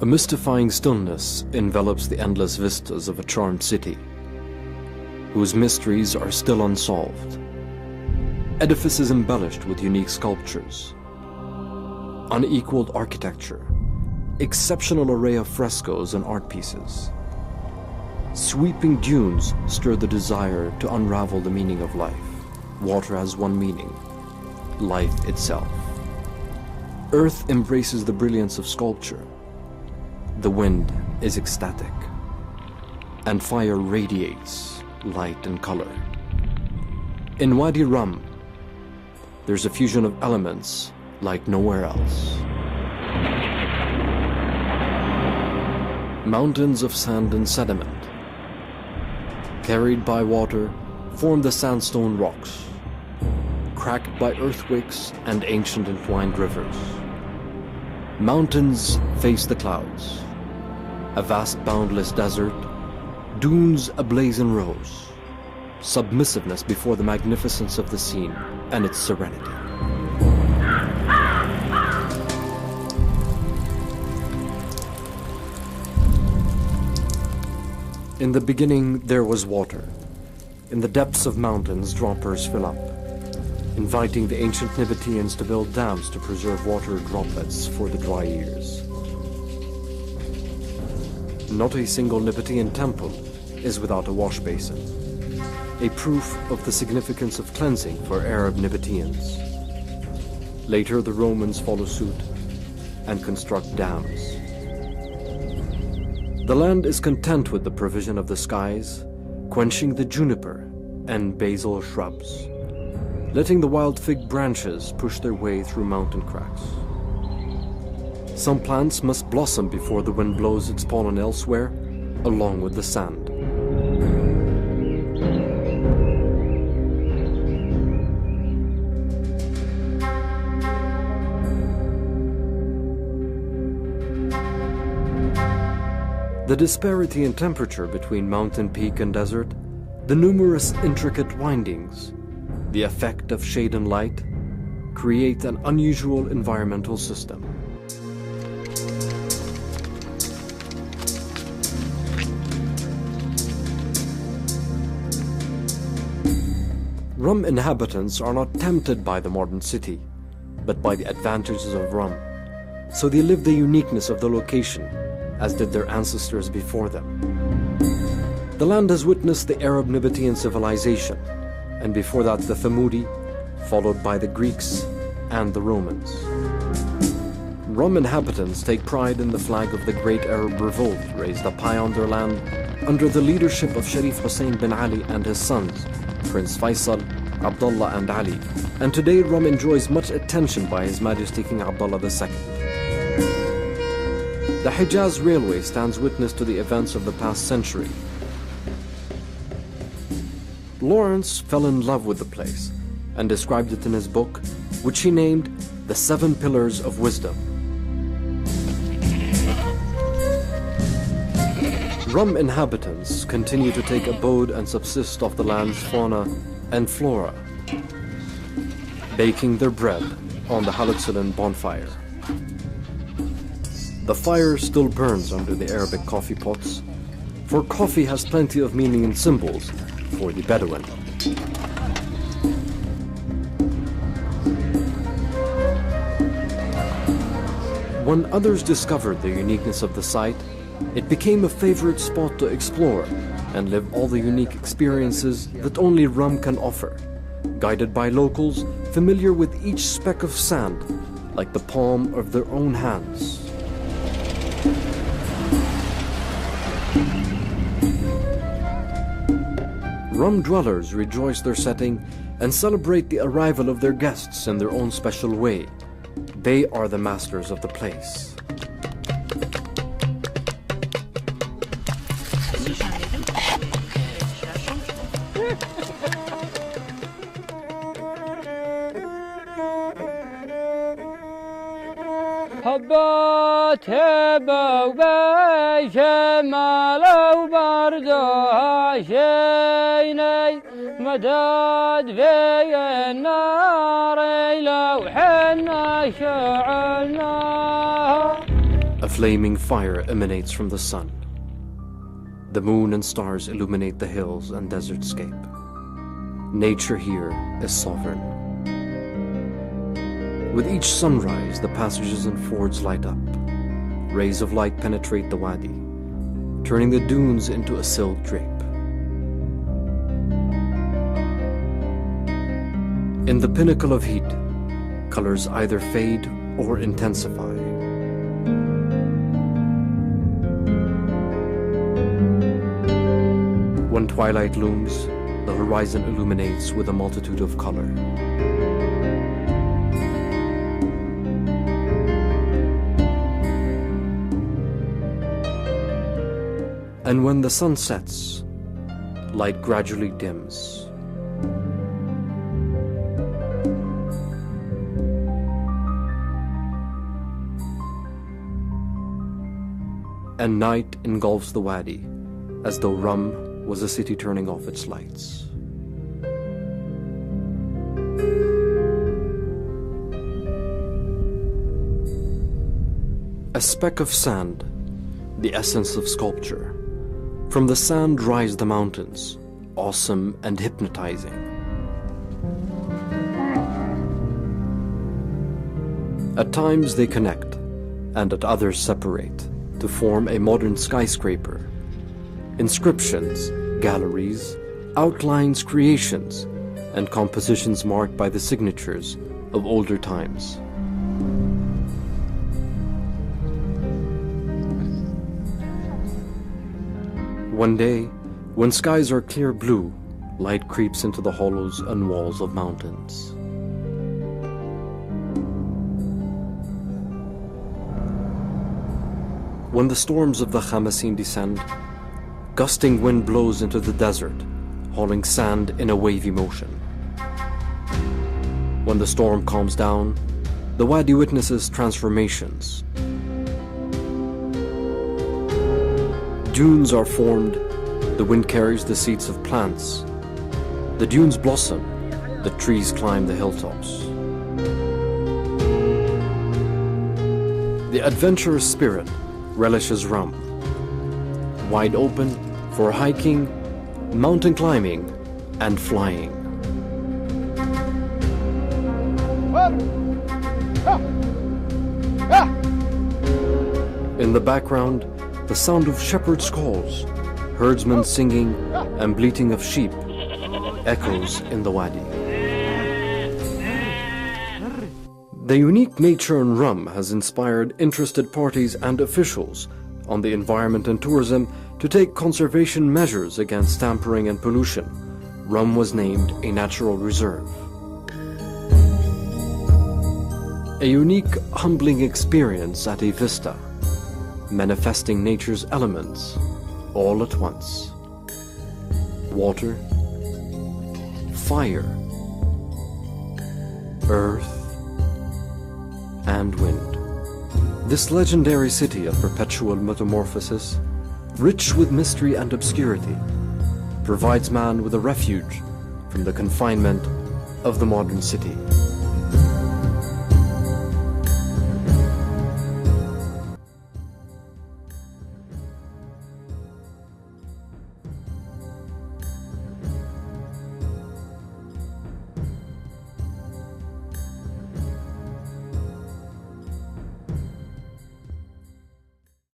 A mystifying stillness envelops the endless vistas of a charmed city, whose mysteries are still unsolved. Edifices embellished with unique sculptures, unequaled architecture, exceptional array of frescoes and art pieces. Sweeping dunes stir the desire to unravel the meaning of life. Water has one meaning: life itself. Earth embraces the brilliance of sculpture. The wind is ecstatic, and fire radiates light and color. In Wadi Rum, there's a fusion of elements like nowhere else. Mountains of sand and sediment, carried by water, form the sandstone rocks, cracked by earthquakes and ancient entwined rivers. Mountains face the clouds, a vast boundless desert, dunes ablaze in rows, submissiveness before the magnificence of the scene and its serenity. In the beginning there was water. In the depths of mountains droppers fill up, inviting the ancient Nabateans to build dams to preserve water droplets for the dry years. Not a single Nabatean temple is without a wash basin, a proof of the significance of cleansing for Arab Nabateans. Later the Romans follow suit and construct dams. The land is content with the provision of the skies, quenching the juniper and basil shrubs, letting the wild fig branches push their way through mountain cracks. Some plants must blossom before the wind blows its pollen elsewhere, along with the sand. The disparity in temperature between mountain peak and desert, the numerous intricate windings, the effect of shade and light, create an unusual environmental system. Rum inhabitants are not tempted by the modern city, but by the advantages of Rum, so they live the uniqueness of the location, as did their ancestors before them. The land has witnessed the Arab Nabatean civilization, and before that the Thamudi, followed by the Greeks and the Romans. Rum inhabitants take pride in the flag of the Great Arab Revolt raised up high on their land under the leadership of Sharif Hussein bin Ali and his sons, Prince Faisal, Abdullah and Ali, and today Rum enjoys much attention by His Majesty King Abdullah II. The Hijaz Railway stands witness to the events of the past century. Lawrence fell in love with the place and described it in his book, which he named The 7 Pillars of Wisdom. Rum inhabitants continue to take abode and subsist off the land's fauna and flora, baking their bread on the Halotzilan bonfire. The fire still burns under the Arabic coffee pots, for coffee has plenty of meaning and symbols for the Bedouin. When others discovered the uniqueness of the site, it became a favorite spot to explore and live all the unique experiences that only Rum can offer, guided by locals familiar with each speck of sand like the palm of their own hands. Rum dwellers rejoice their setting and celebrate the arrival of their guests in their own special way. They are the masters of the place. حبات هبه وشمال وبردها شيني مداد في النار لو حنا شعلناها. A Flaming fire emanates from the sun. The moon and stars illuminate the hills and desertscape. Nature here is sovereign. With each sunrise, the passages and fords light up. Rays of light penetrate the wadi, turning the dunes into a silk drape. In the pinnacle of heat, colors either fade or intensify. When twilight looms, the horizon illuminates with a multitude of color. And when the sun sets, light gradually dims. And night engulfs the wadi, as though Rum was a city turning off its lights. A speck of sand, the essence of sculpture. From the sand rise the mountains, awesome and hypnotizing. At times they connect, and at others separate, to form a modern skyscraper. Inscriptions, galleries, outlines, creations, and compositions marked by the signatures of older times. One day, when skies are clear blue, light creeps into the hollows and walls of mountains. When the storms of the Khamaseen descend, gusting wind blows into the desert, hauling sand in a wavy motion. When the storm calms down, the wadi witnesses transformations. Dunes are formed, the wind carries the seeds of plants. The dunes blossom, the trees climb the hilltops. The adventurous spirit relishes Rum, wide open for hiking, mountain climbing, and flying. In the background, the sound of shepherds' calls, herdsmen singing, and bleating of sheep echoes in the wadi. The unique nature in Rum has inspired interested parties and officials on the environment and tourism to take conservation measures against tampering and pollution. Rum was named a natural reserve. A unique, humbling experience at a vista, manifesting nature's elements all at once. Water, fire, earth, and wind. This legendary city of perpetual metamorphosis, rich with mystery and obscurity, provides man with a refuge from the confinement of the modern city.